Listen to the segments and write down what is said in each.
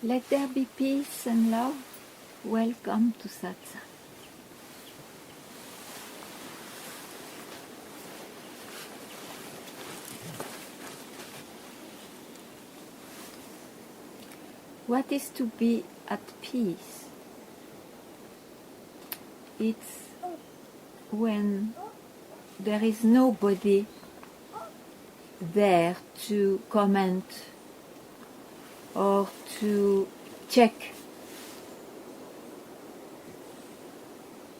Let there be peace and love. Welcome to Satsang. What is to be at peace? It's when there is nobody there to comment or to check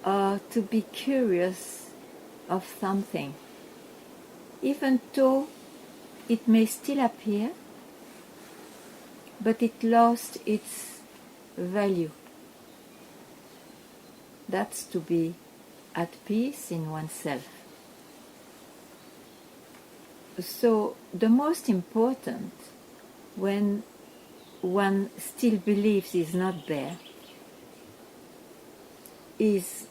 or to be curious of something, even though it may still appear, but it lost its value. That's to be at peace in oneself. So the most important, when one still believes is not there, is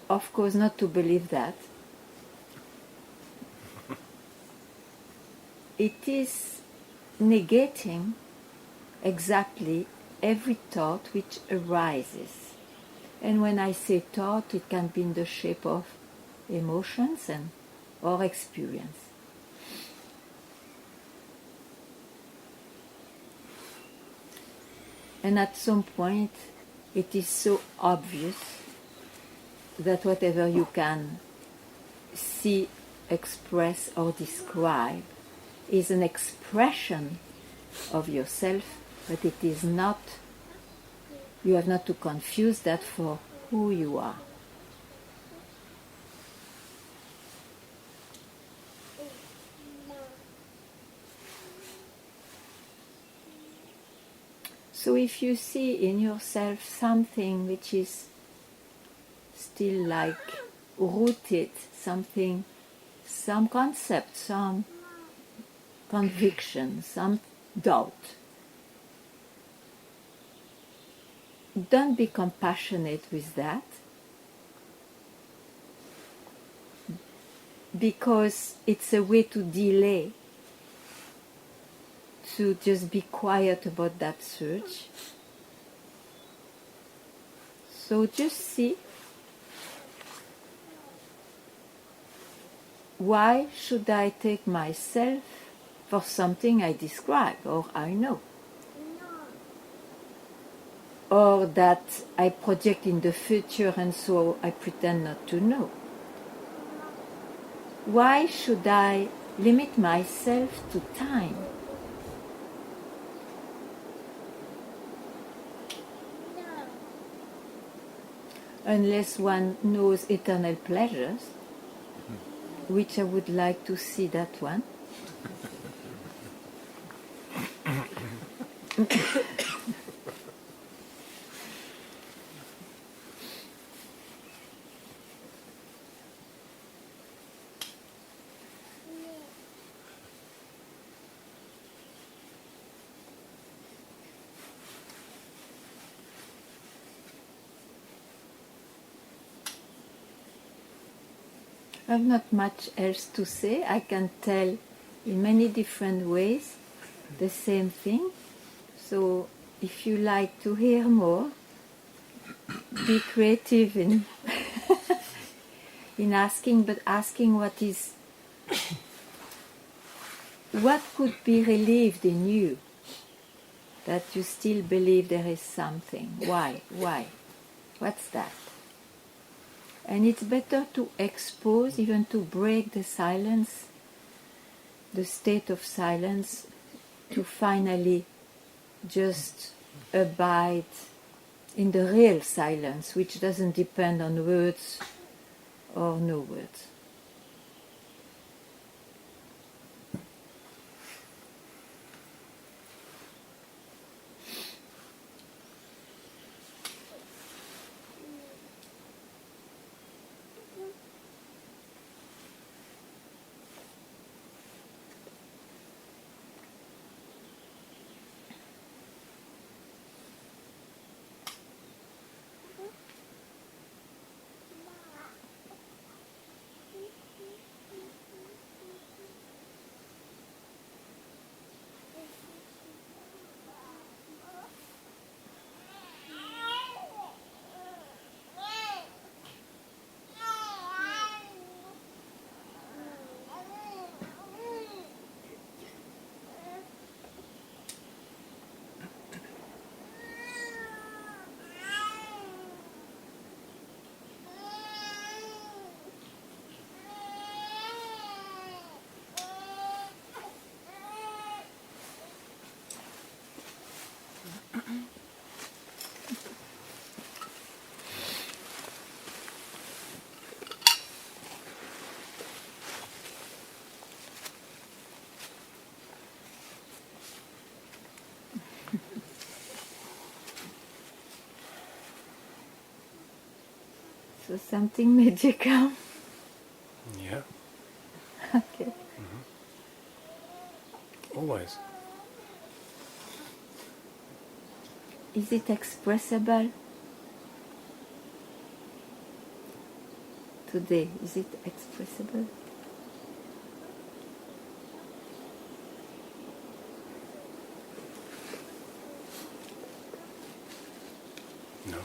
of course not to believe that. It is negating exactly every thought which arises. And when I say thought, it can be in the shape of emotions or experience. And at some point, it is so obvious that whatever you can see, express, or describe is an expression of yourself, but it is not, you have not to confuse that for who you are. So if you see in yourself something which is still like rooted, something, some concept, some conviction, some doubt, don't be compassionate with that, because it's a way to delay, to just be quiet about that search. So just see, why should I take myself for something I describe or I know? Or that I project in the future and so I pretend not to know? Why should I limit myself to time? Unless one knows eternal pleasures, which I would like to see that one. I have not much else to say. I can tell in many different ways the same thing. So if you like to hear more, be creative in in asking, but asking what could be relieved in you, that you still believe there is something. Why? What's that? And it's better to expose, even to break the silence, the state of silence, to finally just abide in the real silence, which doesn't depend on words or no words. So something magical. Yeah, Okay. always. Is it expressible? Today, is it expressible? No.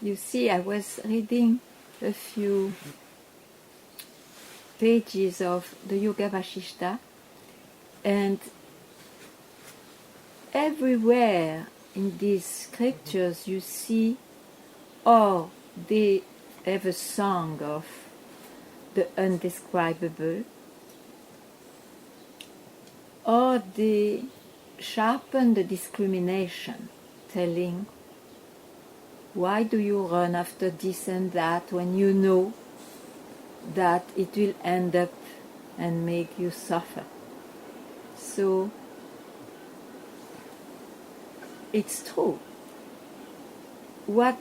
You see, I was reading a few pages of the Yoga Vashishta, and everywhere in these scriptures you see, or they have a song of the undescribable, or they sharpen the discrimination, telling, why do you run after this and that when you know that it will end up and make you suffer? So it's true. What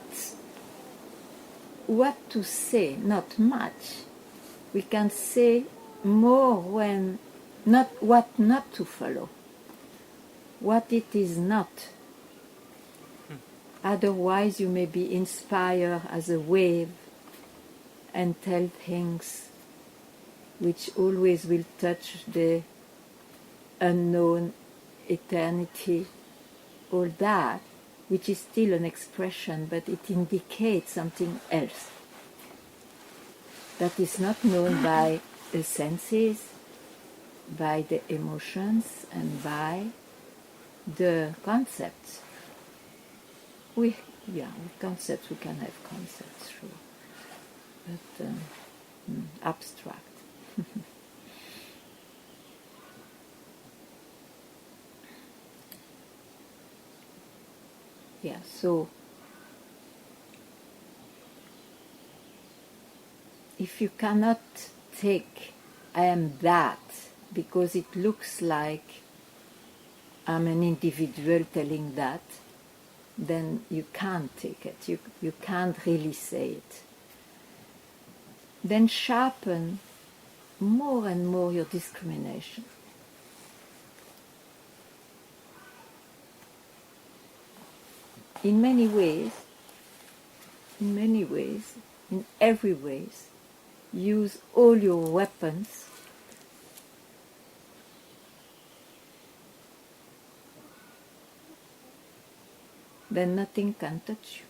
to say? Not much. We can say more when not what not to follow, what it is not. Otherwise you may be inspired as a wave and tell things which always will touch the unknown, eternity, all that, which is still an expression, but it indicates something else that is not known by the senses, by the emotions, and by the concepts. With concepts we can have concepts, sure, but abstract. Yeah, so if you cannot take I am that because it looks like I'm an individual telling that, then you can't take it. You can't really say it. Then sharpen more and more your discrimination. In many ways, in every ways, use all your weapons then nothing can touch you.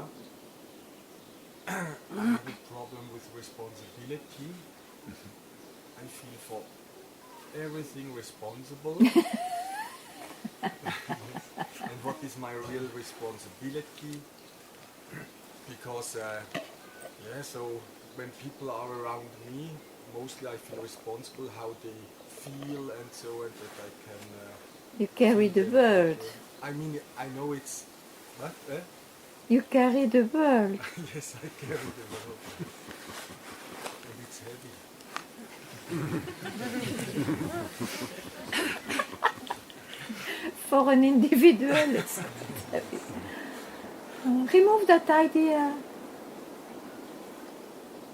Yeah. I have a problem with responsibility. I feel for everything responsible. And what is my real responsibility? Because, so when people are around me, mostly I feel responsible how they feel and so, and that I can... You carry the them world. better. I mean, I know it's... What? You carry the world. Yes, I carry the world. And it's heavy. For an individual, it's heavy. Remove that idea.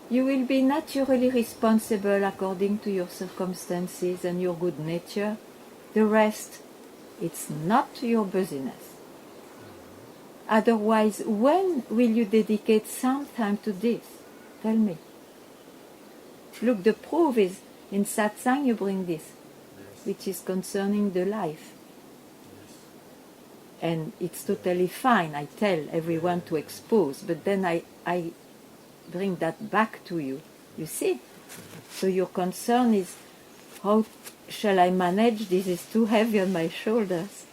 You will be naturally responsible according to your circumstances and your good nature. The rest, it's not your business. Otherwise, when will you dedicate some time to this? Tell me. Look, the proof is in satsang you bring this, Yes. which is concerning the life. Yes. And it's totally fine. I tell everyone to expose, but then I bring that back to you. You see? So your concern is, how shall I manage? This is too heavy on my shoulders.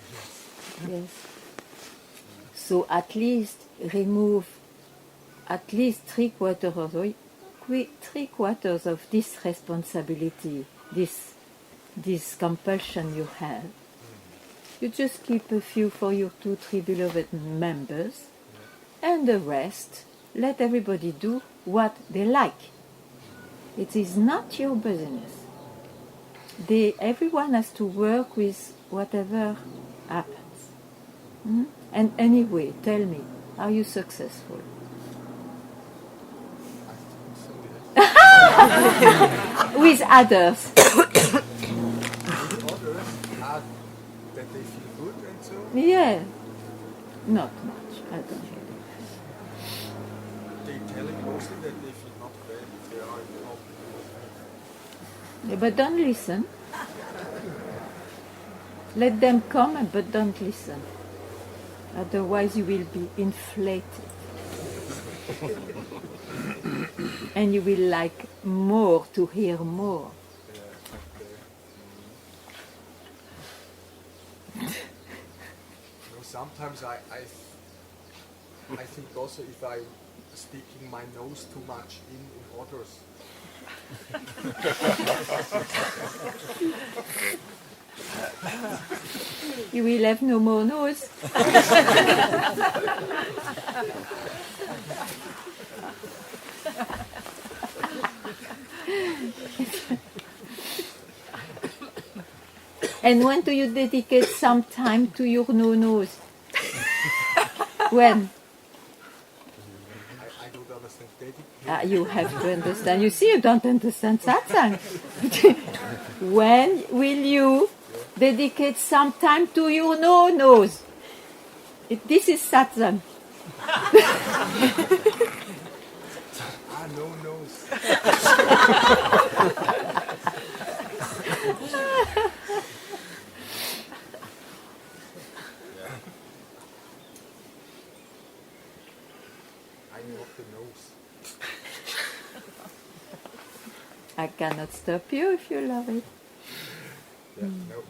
Yes. So at least remove at least three quarters of this responsibility, this compulsion you have. You just keep a few for your 2-3 beloved members, and the rest, let everybody do what they like. It is not your business. Everyone has to work with whatever happens. And anyway, tell me, are you successful? I think so, yes. With others? With others, that they feel good and so. Yeah. Not much, I don't know. They tell me mostly that they feel not bad if they are in company with me. Yeah, but don't listen. Let them come, but don't listen. Otherwise you will be inflated. And you will like more, to hear more. Yeah, okay. No, sometimes I think also if I'm sticking my nose too much in others. You will have no more nose. And when do you dedicate some time to your no-nose? When? I don't understand dedicated. You have to understand. You see, you don't understand satsang. When will you dedicate some time to your no-nose? This is satsang. No nose. I'm not the nose. I cannot stop you if you love it. Yeah, no.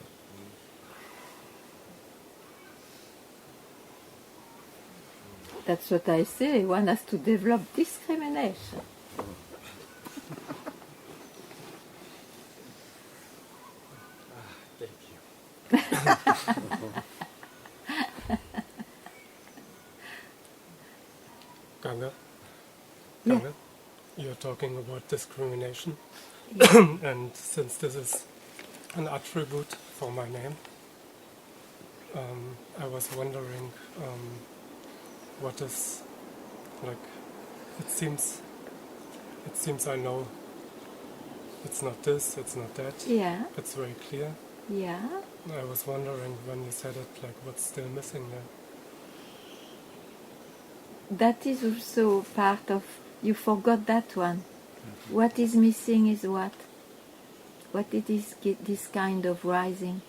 That's what I say. One has to develop discrimination. Thank you. Ganga? Yeah. Ganga? You're talking about discrimination. Yeah. And since this is an attribute for my name, I was wondering what is, like, it seems I know it's not this, it's not that. Yeah. It's very clear. Yeah. I was wondering when you said it, like, what's still missing there? That is also part of, you forgot that one. What is missing is what? What it is, this kind of rising?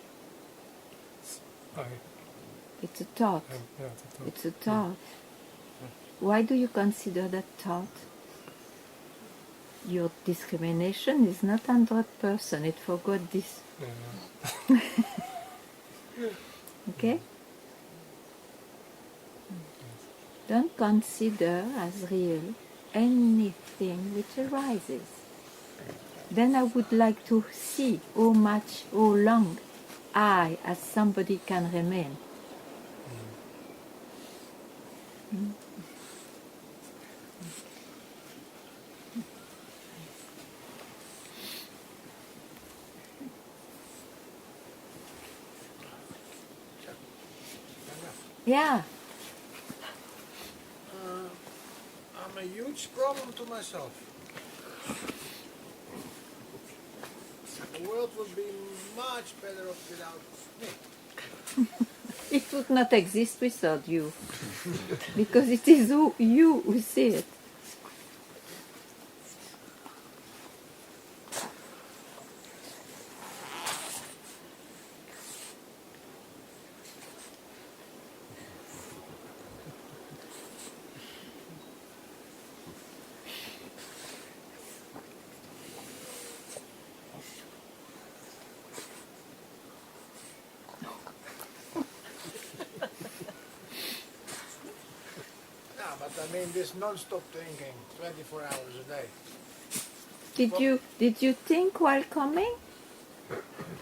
It's a thought. Yeah, it's a thought. It's a thought. Why do you consider that thought? Your discrimination is not 100%. It forgot this. Yeah. Okay? Don't consider as real anything which arises. Then I would like to see how long I, as somebody, can remain. Yeah. I'm a huge problem to myself. The world would be much better off without me. It would not exist without you. Because it is you who see it. Yeah, but I mean this non-stop thinking, 24 hours a day. Did you think while coming?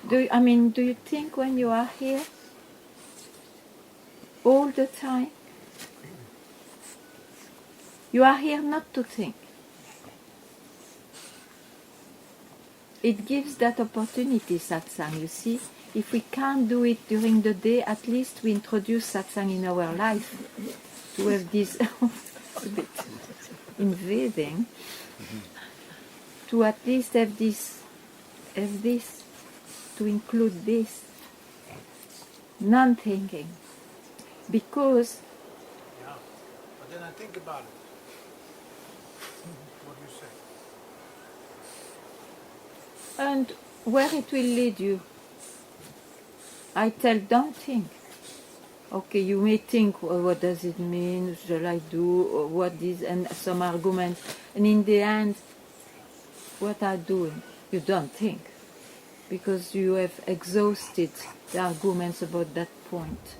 Do you think when you are here? All the time? You are here not to think. It gives that opportunity, satsang, you see. If we can't do it during the day, at least we introduce satsang in our life to have this a bit invading, to at least have this, to include this, non-thinking. Because Yeah, but then I think about it. What do you say? and where it will lead you. I tell, don't think. Okay, you may think, oh, what does it mean? Shall I do? Or what is? And some arguments. And in the end, what are doing? You don't think. Because you have exhausted the arguments about that point.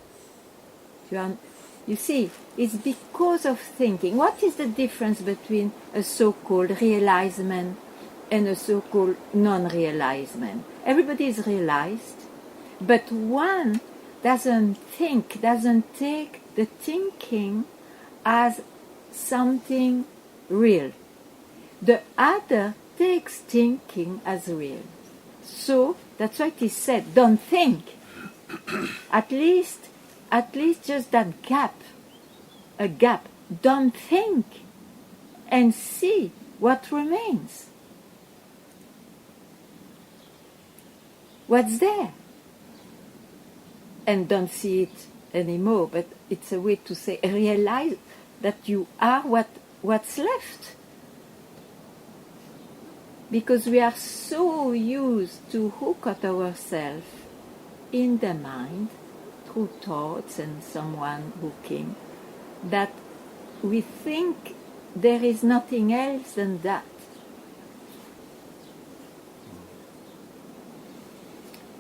You see, it's because of thinking. What is the difference between a so-called realizement and a so-called non-realizement? Everybody is realized, but one doesn't think, doesn't take the thinking as something real. The other takes thinking as real. So that's why it is said, don't think. At least just that gap, a gap. Don't think and see what remains. What's there? And don't see it anymore, but it's a way to say, realize that you are what's left. Because we are so used to hook at ourselves in the mind through thoughts and someone hooking, that we think there is nothing else than that.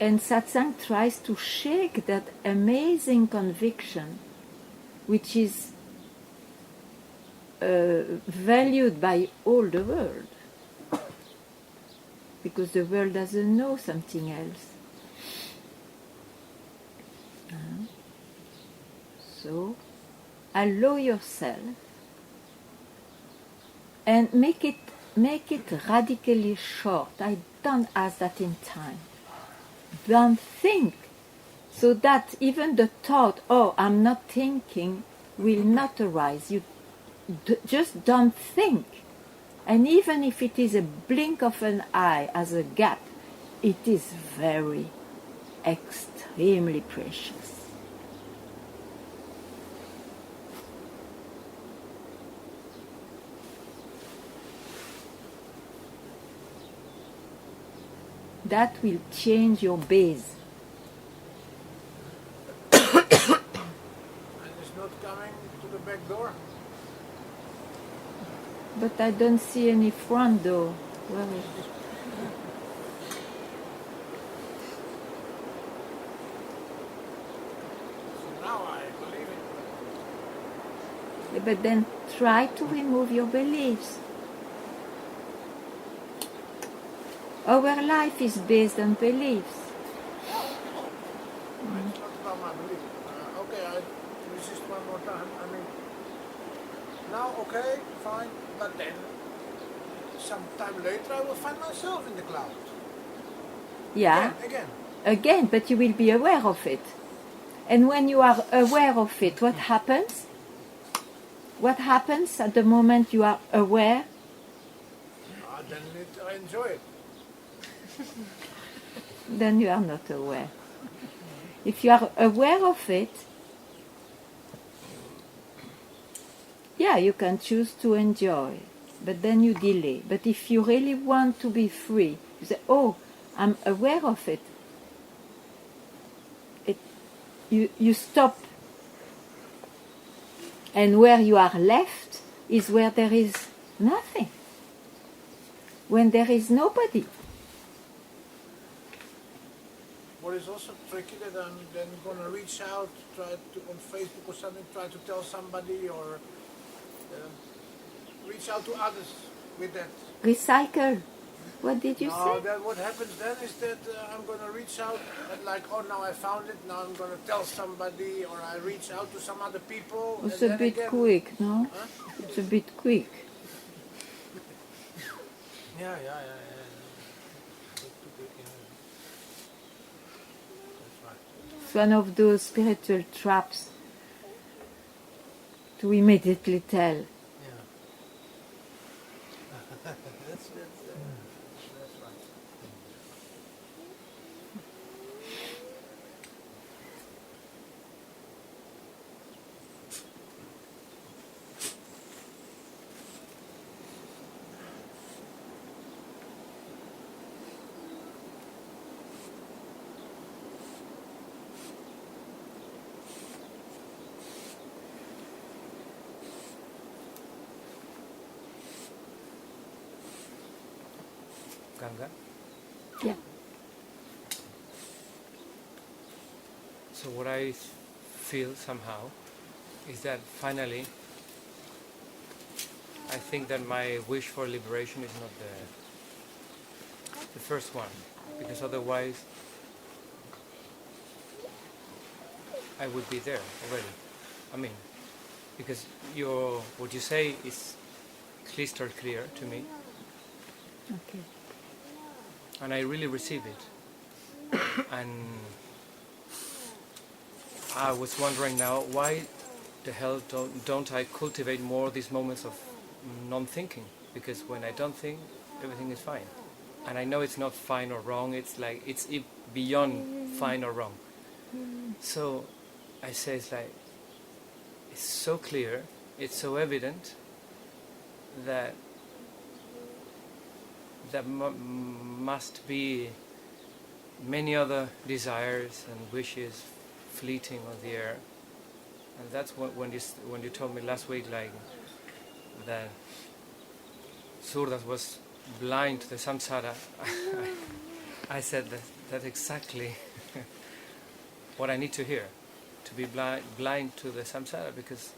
And satsang tries to shake that amazing conviction, which is valued by all the world, because the world doesn't know something else. So, allow yourself and make it radically short. I don't ask that in time. Don't think, so that even the thought, oh, I'm not thinking, will not arise. You just don't think. And even if it is a blink of an eye as a gap, it is very, extremely precious. That will change your base. And it's not coming to the back door? But I don't see any front door. Where is it? So now I believe it. But then try to remove your beliefs. Our life is based on beliefs. It's not about my belief. Okay, I resist one more time. I mean, now, okay, fine, but then sometime later I will find myself in the cloud. Yeah, Again. but you will be aware of it. And when you are aware of it, what happens? What happens at the moment you are aware? Then I enjoy it. Then you are not aware. If you are aware of it, yeah, you can choose to enjoy, but then you delay. But if you really want to be free, you say, oh, I'm aware of it. You stop. And where you are left is where there is nothing. When there is nobody. What is also tricky that I'm then going to reach out, try to on Facebook or something, try to tell somebody or reach out to others with that. Recycle. What did you No, say? that what happens then is that I'm going to reach out and like, oh, now I found it, now I'm going to tell somebody, or I reach out to some other people. It's and a then bit again, quick, no? Huh? It's a bit quick. Yeah. That's right. It's one of those spiritual traps to immediately tell. Yeah. That's right. Ganga. Yeah. So what I feel somehow is that finally I think that my wish for liberation is not the first one, because otherwise I would be there already. I mean, because what you say is crystal clear to me, Okay. and I really receive it. And I was wondering now, why the hell don't I cultivate more these moments of non-thinking? Because when I don't think, everything is fine. And I know it's not fine or wrong, it's like, it's beyond fine or wrong. So I say, it's so clear, it's so evident that there must be many other desires and wishes fleeting on the air. And that's when you told me last week, like, that Surdas was blind to the samsara, I said that's exactly what I need to hear, to be blind to the samsara, because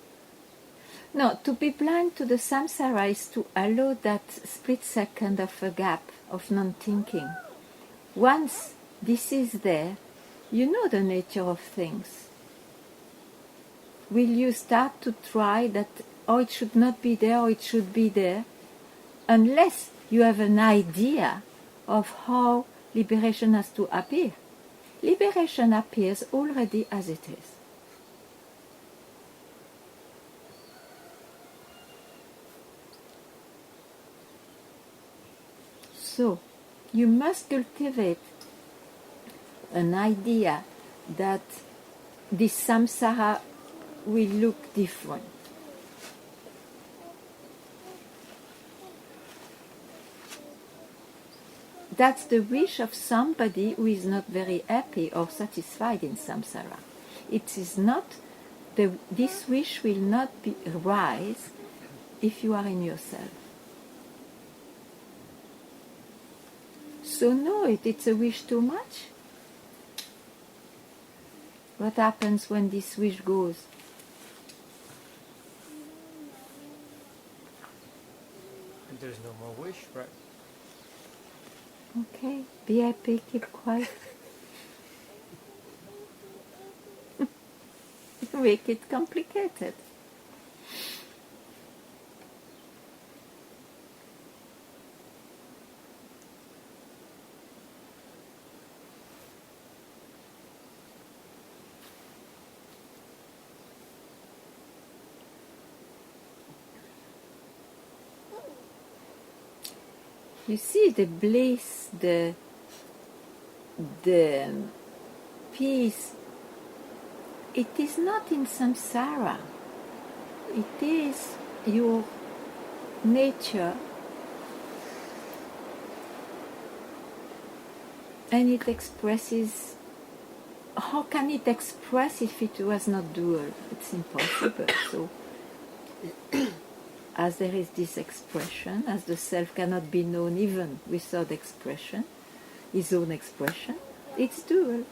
No, to be blind to the samsara is to allow that split second of a gap of non-thinking. Once this is there, you know the nature of things. Will you start to try that, oh, it should not be there, or it should be there, unless you have an idea of how liberation has to appear? Liberation appears already as it is. So, you must cultivate an idea that this samsara will look different. That's the wish of somebody who is not very happy or satisfied in samsara. It is not, this wish will not rise if you are in yourself. So no, it's a wish too much. What happens when this wish goes? And there's no more wish, right? Okay, be happy, keep quiet. Make it complicated. You see the bliss, the peace, it is not in samsara. It is your nature, and it expresses. How can it express if it was not dual? It's impossible. So, as there is this expression, as the self cannot be known even without expression, his own expression, it's dual.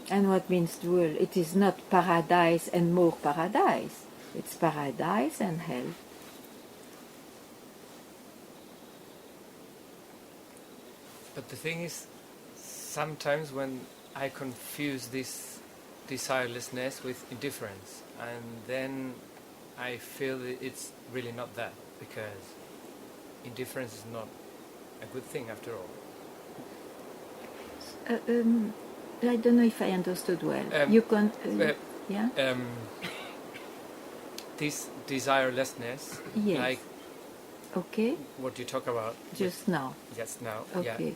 And what means dual? It is not paradise and more paradise. It's paradise and hell. But the thing is, sometimes when I confuse this desirelessness with indifference, and then I feel that it's really not that, because indifference is not a good thing after all. I don't know if I understood well. You can, yeah? This desirelessness, Yes. like Okay, what you talk about just now. just now, Okay. yeah.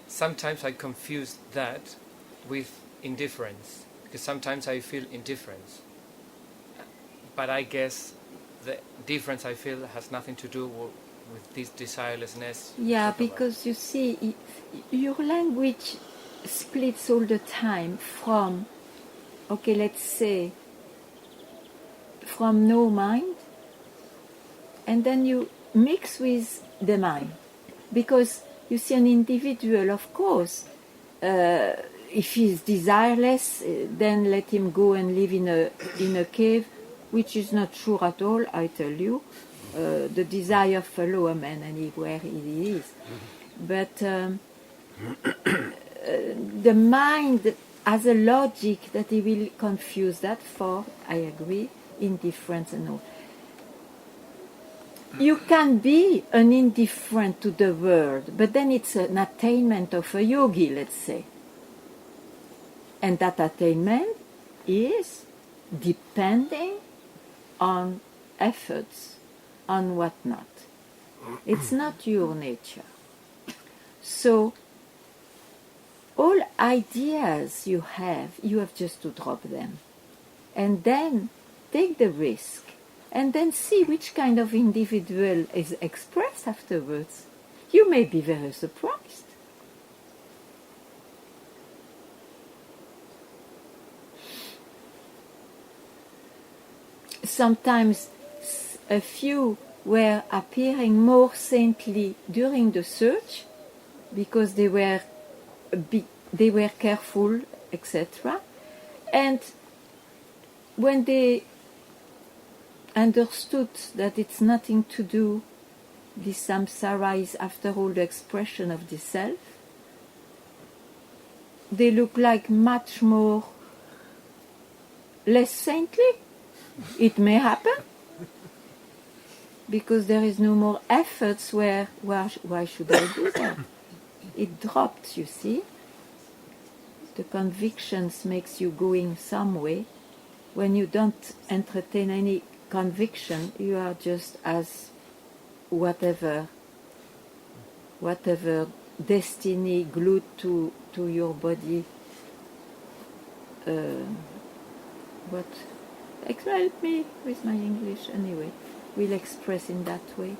Sometimes I confuse that with indifference, because sometimes I feel indifference. But I guess the difference I feel has nothing to do with this desirelessness. you Yeah, talk about. because you see, your language splits all the time from, okay, let's say, from no mind, and then you mix with the mind. Because you see, an individual, of course, if he's desireless, then let him go and live in a cave, which is not true at all, I tell you. The desire follow a man anywhere he is. But the mind has a logic that he will confuse that for, I agree, indifference and all. You can be an indifferent to the world, but then it's an attainment of a yogi, let's say. And that attainment is depending on efforts, on whatnot. It's not your nature. So, all ideas you have just to drop them. And then take the risk. And then see which kind of individual is expressed afterwards. You may be very surprised. Sometimes a few were appearing more saintly during the search because they were careful, etc. And when they understood that it's nothing to do, this samsara is after all the expression of the self, they look like much more less saintly. It may happen because there is no more efforts why should I do that? It dropped, you see. The convictions makes you going some way. When you don't entertain any conviction, you are just as whatever destiny glued to your body. Help me with my English anyway. We'll express in that way.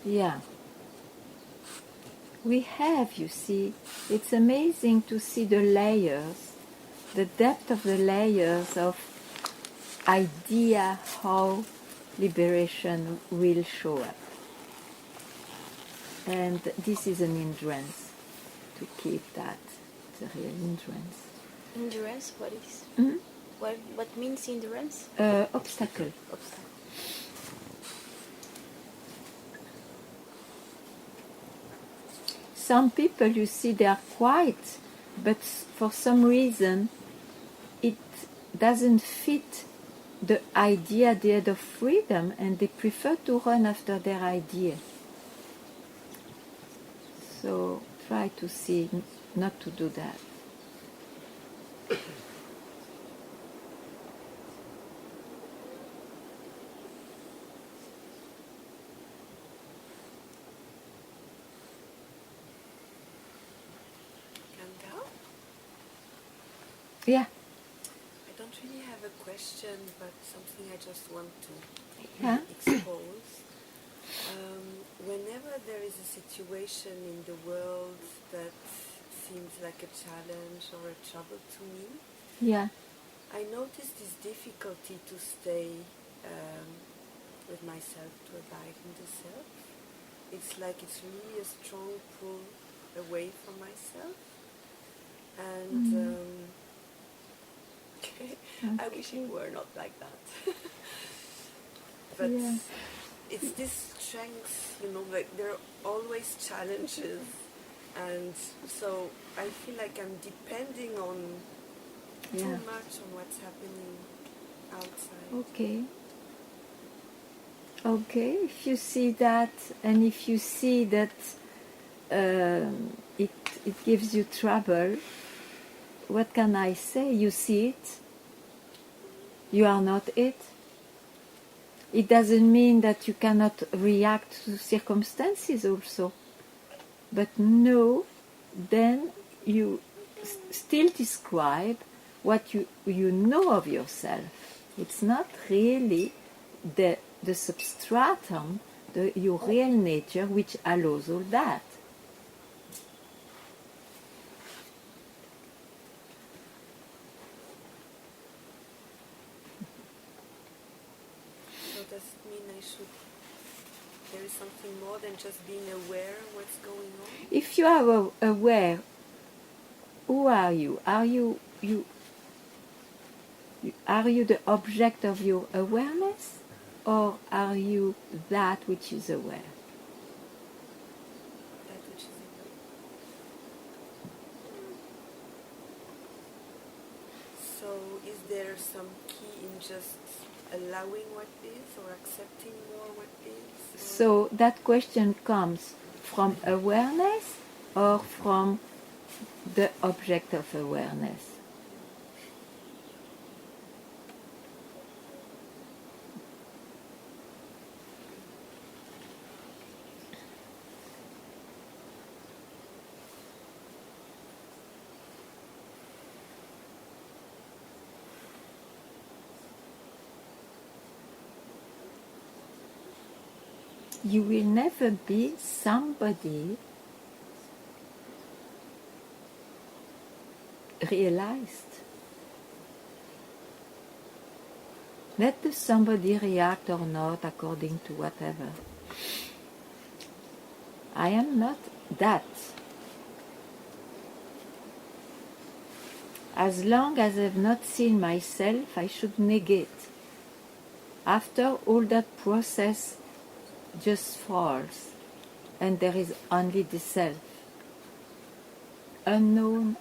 Yeah. We have, you see, it's amazing to see the layers, the depth of the layers of idea how liberation will show up. And this is an hindrance to keep that. It's a real hindrance. Endurance, what is? Mhm. What means endurance? Obstacle. Obstacle. Some people, you see, they are quiet, but for some reason it doesn't fit the idea there of freedom, and they prefer to run after their idea. So try to see not to do that. Ganga? Yeah. I don't really have a question, but something I just want to Yeah. expose. Whenever there is a situation in the world that seems like a challenge or a trouble to me, Yeah. I notice this difficulty to stay with myself, to abide in the self. It's like it's really a strong pull away from myself. And I wish it were not like that. But Yeah. it's this strength, like there are always challenges. And so I feel like I'm depending on too Yeah. much on what's happening outside. Okay. Okay, if you see that, and if you see that it gives you trouble, what can I say? You see it. You are not it. It doesn't mean that you cannot react to circumstances also. But no, then you still describe what you know of yourself. It's not really the substratum, your real nature, which allows all that. So does it mean there is something more than just being aware of what's going on? If you are aware, who are you? Are you the object of your awareness, or are you that which is aware? That which is aware. So is there some key in just allowing what is or accepting more what is? Or So that question comes from awareness or from the object of awareness? You will never be somebody realized. Let the somebody react or not according to whatever. I am not that. As long as I've not seen myself, I should negate. After all that process just falls, and there is only the self. Unknown.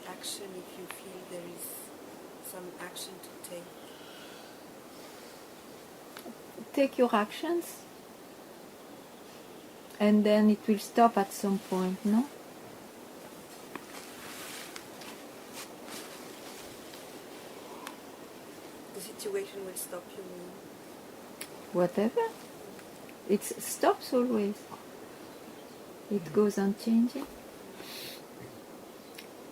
action if you feel there is some action to take? Take your actions, and then it will stop at some point, no? The situation will stop you mean? Whatever. It stops always. It goes on changing.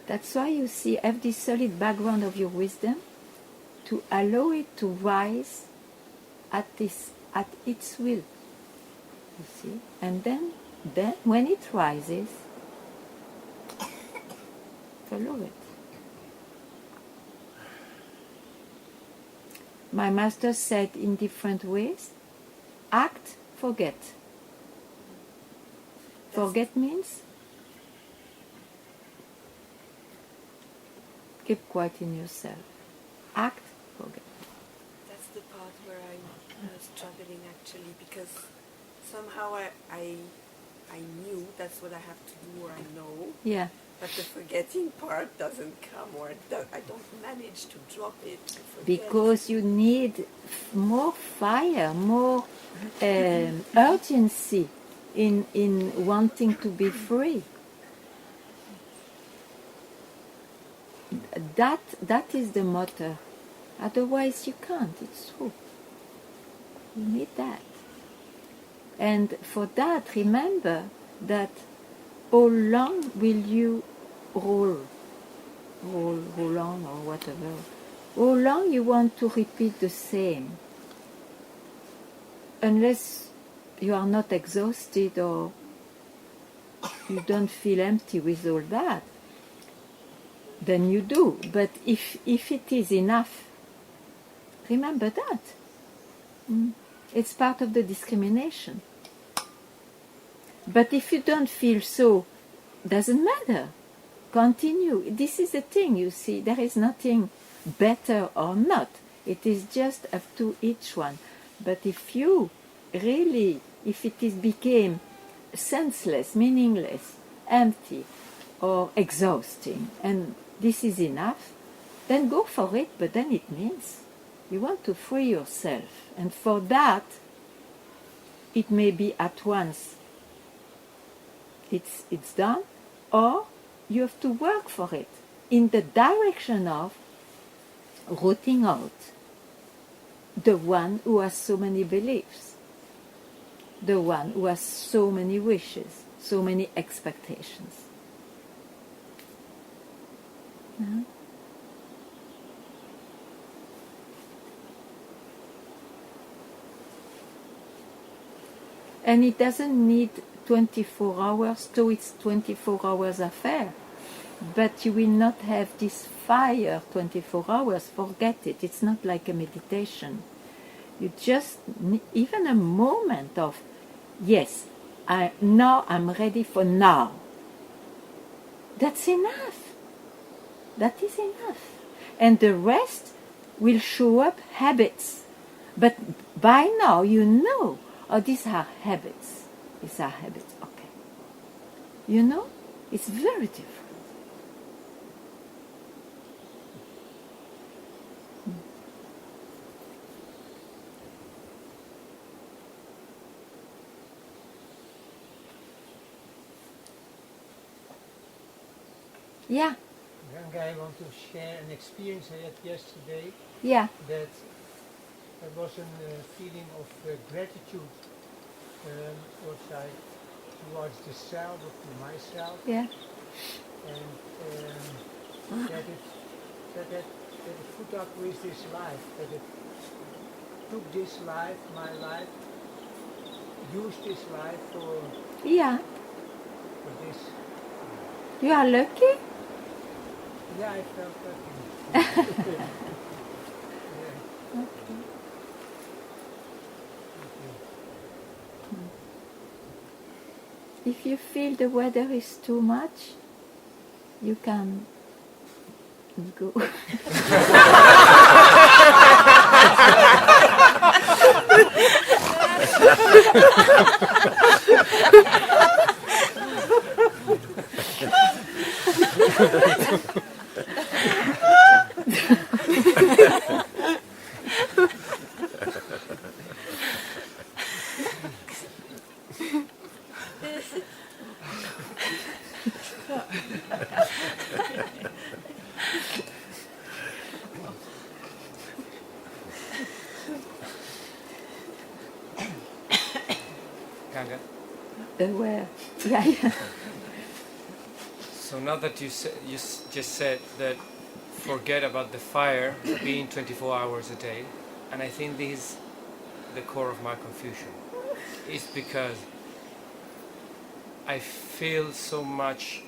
That's why you see, have this solid background of your wisdom to allow it to rise at its will. You see? And then when it rises, follow it. My master said in different ways, act, forget. Forget means keep quiet in yourself. Act, forget. That's the part where I'm struggling actually, because somehow I knew that's what I have to do, or I know, Yeah. but the forgetting part doesn't come, or I don't manage to drop it. I forget. Because you need more fire, more urgency in wanting to be free. That is the motor. Otherwise you can't, it's true. You need that. And for that, remember that how long will you roll on or whatever? How long you want to repeat the same? Unless you are not exhausted or you don't feel empty with all that, then you do. But if it is enough, remember that. It's part of the discrimination. But if you don't feel so, doesn't matter. Continue. This is the thing, you see. There is nothing better or not. It is just up to each one. But if you really, if it became senseless, meaningless, empty, or exhausting, and this is enough, then go for it. But then it means you want to free yourself. And for that, it may be at once it's done, or you have to work for it in the direction of rooting out the one who has so many beliefs, the one who has so many wishes, so many expectations. And it doesn't need 24 hours, so it's 24 hours affair. But you will not have this fire 24 hours, forget it. It's not like a meditation. You just need even a moment of, yes, now I'm ready for now. That's enough. That is enough. And the rest will show up habits. But by now you know, oh, these are habits. These are habits, okay. You know, it's very different. Yeah. Ganga, I want to share an experience I had yesterday. Yeah. That there was a feeling of gratitude towards the self, or to myself. Yeah. And that it put up with this life, that it took this life, my life, used this life for this. You are lucky? Yeah, I felt lucky. Yeah. Okay. If you feel the weather is too much, you can go. they were. Yeah. So now that just said that forget about the fire being 24 hours a day, and I think this is the core of my confusion. It's because I feel so much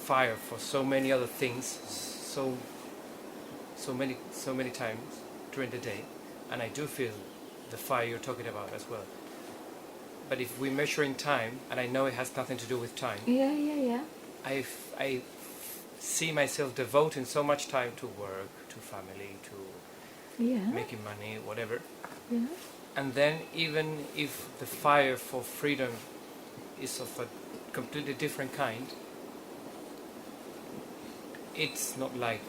fire for so many other things, so many times during the day, and I do feel the fire you're talking about as well. But if we measure in time, and I know it has nothing to do with time, Yeah. I see myself devoting so much time to work, to family, to Yeah. making money, whatever. Yeah. And then even if the fire for freedom is of a completely different kind, it's not like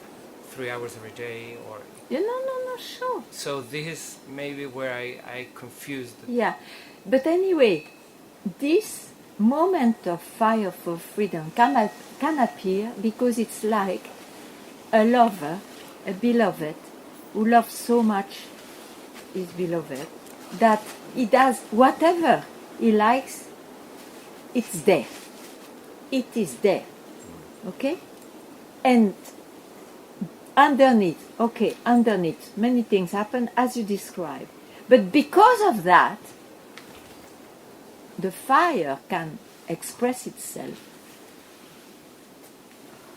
3 hours every day or... Yeah, no, sure. So this is maybe where I confused. Yeah, but anyway, this moment of fire for freedom can appear because it's like a lover, a beloved, who loves so much his beloved that he does whatever he likes, it's there. It is there. Okay? And underneath, many things happen as you describe. But because of that, the fire can express itself.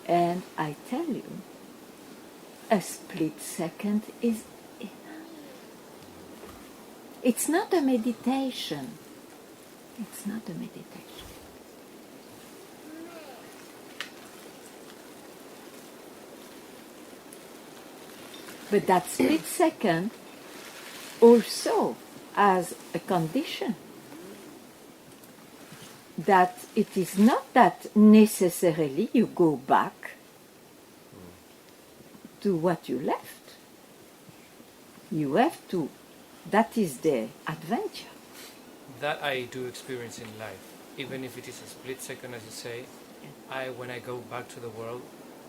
And I tell you, a split second is enough. It's not a meditation. It's not a meditation. But that split second also has a condition. That it is not that necessarily you go back to what you left. You have to, that is the adventure. That I do experience in life. Even if it is a split second, as you say, when I go back to the world,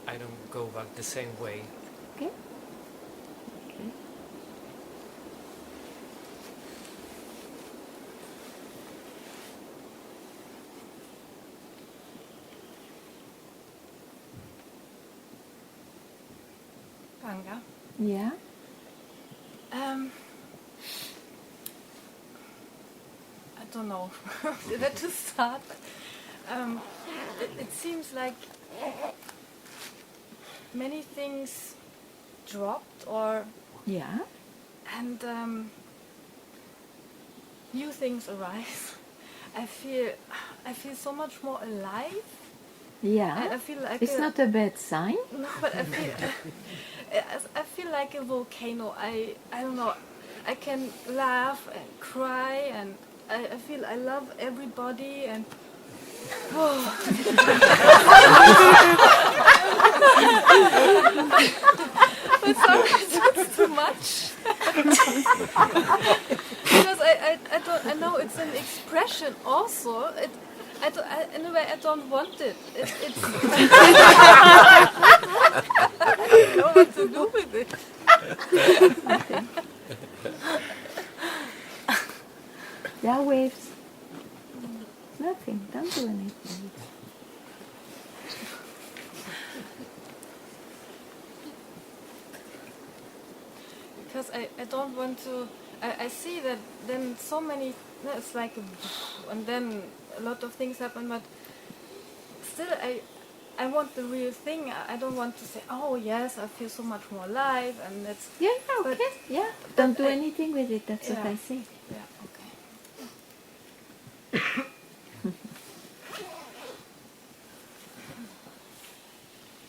I don't go back the same way. Okay? Ganga. Yeah? I don't know where to start. It seems like many things dropped, or Yeah? and new things arise. I feel so much more alive. Yeah? I feel like It's not a bad sign. No, but I feel like a volcano. I don't know. I can laugh and cry, and I feel I love everybody, and but sometimes it's too much. Because I know it's an expression also. In a way, I don't want it. It's I don't know what to do with it. There are waves. Nothing. Don't do anything. Because I don't want to. I see that then so many. It's like, and then a lot of things happen, but still I want the real thing. I don't want to say, oh yes, I feel so much more alive, and that's Yeah, okay. but, Yeah. Don't do anything with it. That's what Yeah. I say. yeah, okay.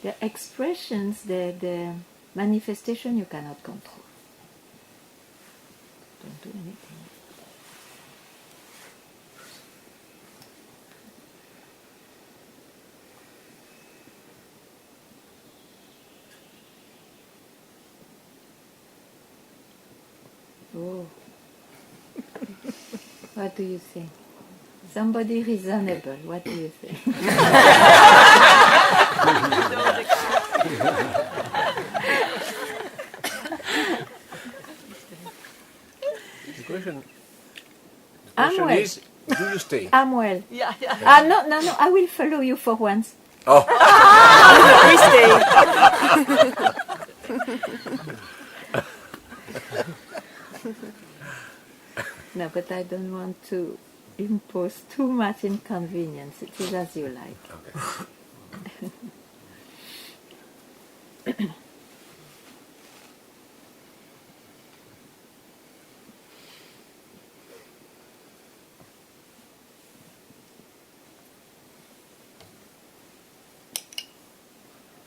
The expressions, the manifestation you cannot control. Don't do anything. Oh. What do you think? Somebody reasonable, what do you think? The question I'm wait. is, Do you stay? I'm well. Yeah, yeah. No, I will follow you for once. Oh, We stay. No, but I don't want to impose too much inconvenience. It is as you like. okay.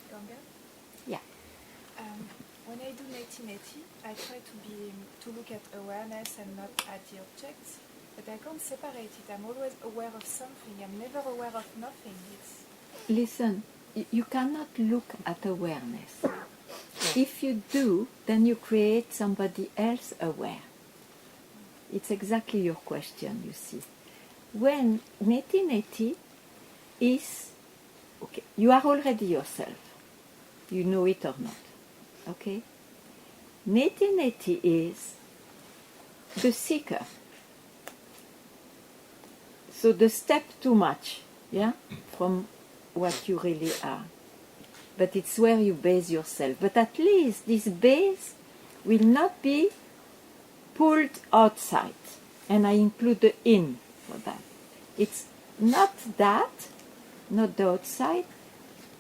Ganga? Yeah. When I do neti-neti, I try to look at awareness and not at the objects, but I can't separate it. I'm always aware of something. I'm never aware of nothing. Listen, you cannot look at awareness. If you do, then you create somebody else aware. It's exactly your question, you see. When neti-neti is, okay, you are already yourself. You know it or not. Okay? Neti-neti is the seeker. So the step too much, yeah, from what you really are. But it's where you base yourself. But at least this base will not be pulled outside. And I include the in for that. It's not that, not the outside,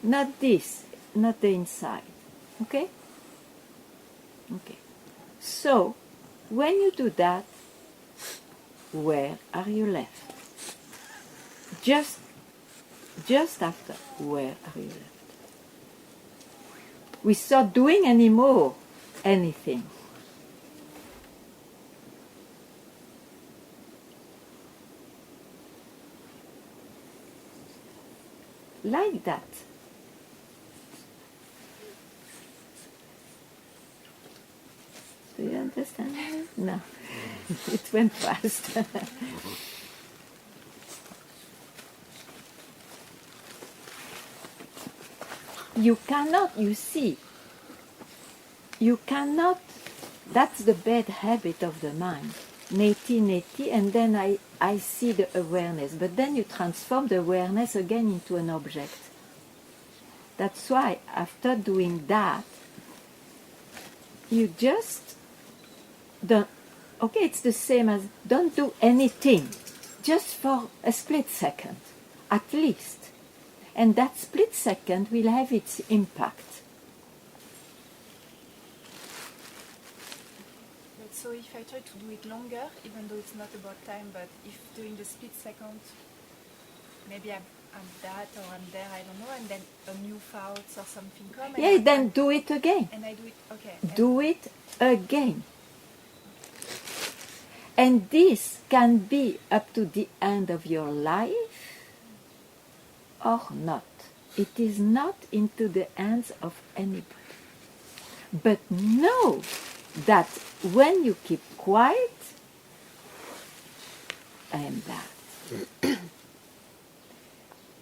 not this, not the inside. Okay? Okay. So, when you do that, where are you left? Just after, where are you left? Without doing anymore anything. Like that. Do you understand? No. It went fast. You cannot, you see, you cannot, that's the bad habit of the mind. Neti, and then I see the awareness, but then you transform the awareness again into an object. That's why after doing that, you just don't, okay, it's the same as don't do anything, just for a split second, at least. And that split second will have its impact. But so if I try to do it longer, even though it's not about time, but if during the split second, maybe I'm that or I'm there, I don't know, and then a new thoughts or something come. Yeah, then do it again. And I do it, okay. Do it again. And this can be up to the end of your life or not. It is not into the hands of anybody. But know that when you keep quiet, I am that.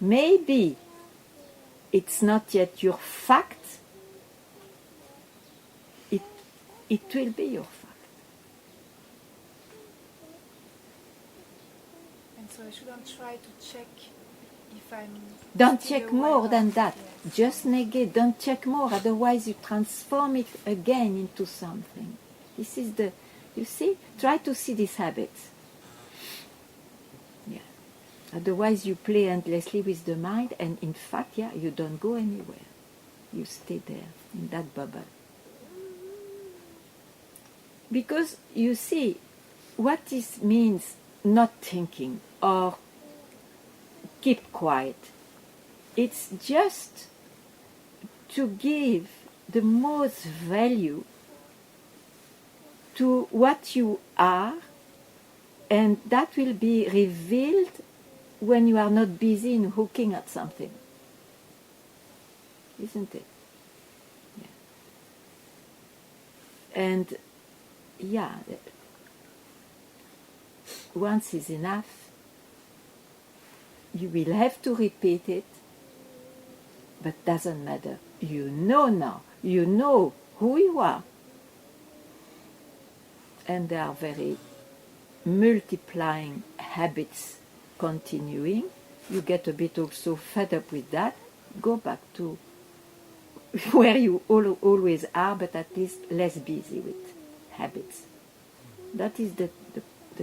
Maybe it's not yet your fact, it will be your fact. And so I shouldn't try to check if I'm... Don't still check aware more of- than that. Yes. Just negate, don't check more, otherwise you transform it again into something. This is the, you see, try to see these habits. Yeah. Otherwise you play endlessly with the mind and in fact, yeah, you don't go anywhere. You stay there in that bubble. Because you see, what this means not thinking or keep quiet, it's just to give the most value to what you are, and that will be revealed when you are not busy in hooking at something. Isn't it? Yeah. And yeah, once is enough. You will have to repeat it, but doesn't matter. You know now. You know who you are. And there are very multiplying habits continuing, you get a bit also fed up with that, go back to where you always are, but at least less busy with habits. That is the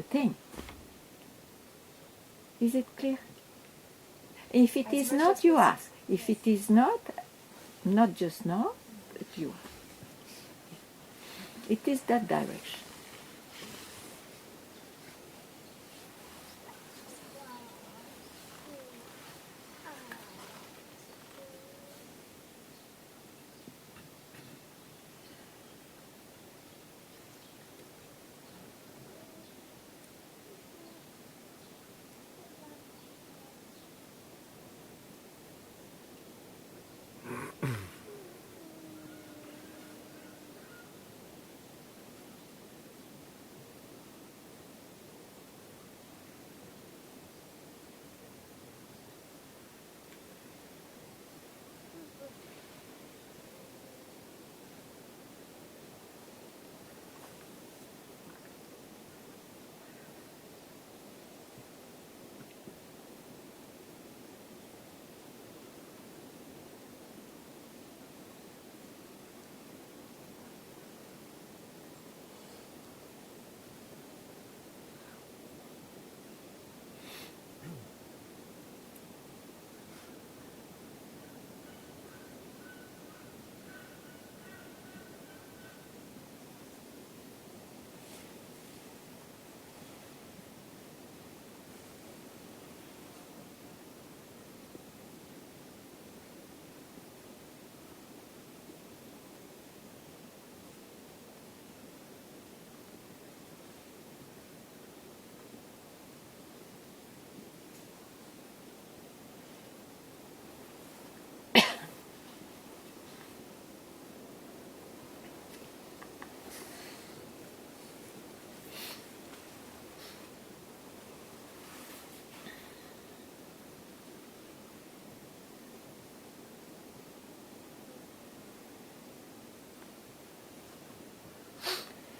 thing. Is it clear? If it is not, you ask. If it is not just now, but you ask. It is that direction.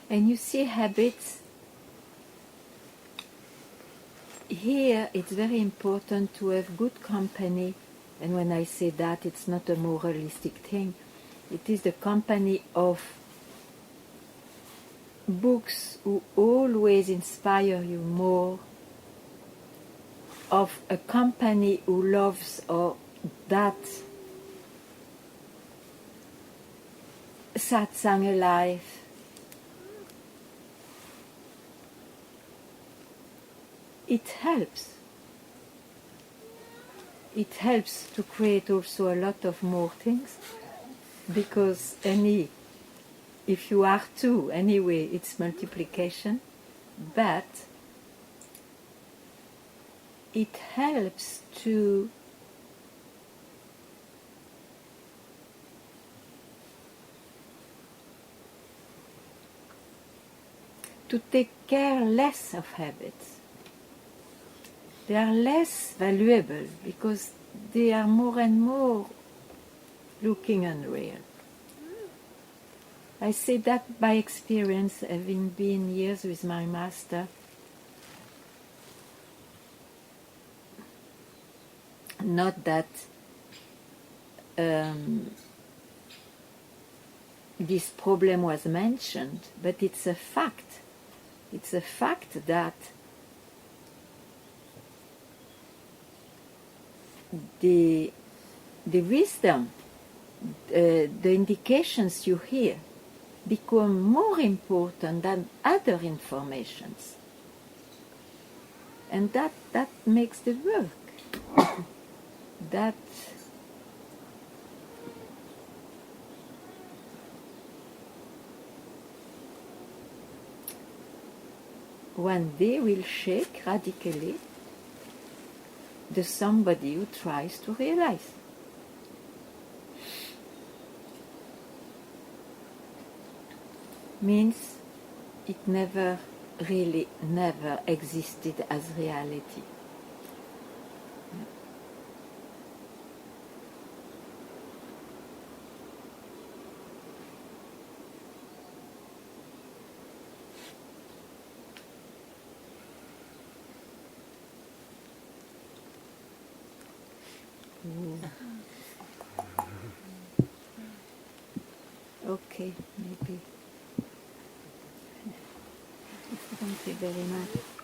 And you see habits. Here it's very important to have good company, and when I say that, it's not a moralistic thing. It is the company of books who always inspire you more, of a company who loves or that satsang alive. It helps. It helps to create also a lot of more things, because if you are two, anyway, it's multiplication, but it helps to take care less of habits. They are less valuable because they are more and more looking unreal. I say that by experience, having been years with my master. Not that this problem was mentioned, but it's a fact. It's a fact that the wisdom, the indications you hear become more important than other informations. And that makes the work. That one day will shake radically the somebody who tries to realize. Means it never existed as reality. Ooh. Okay, maybe. Thank you very much.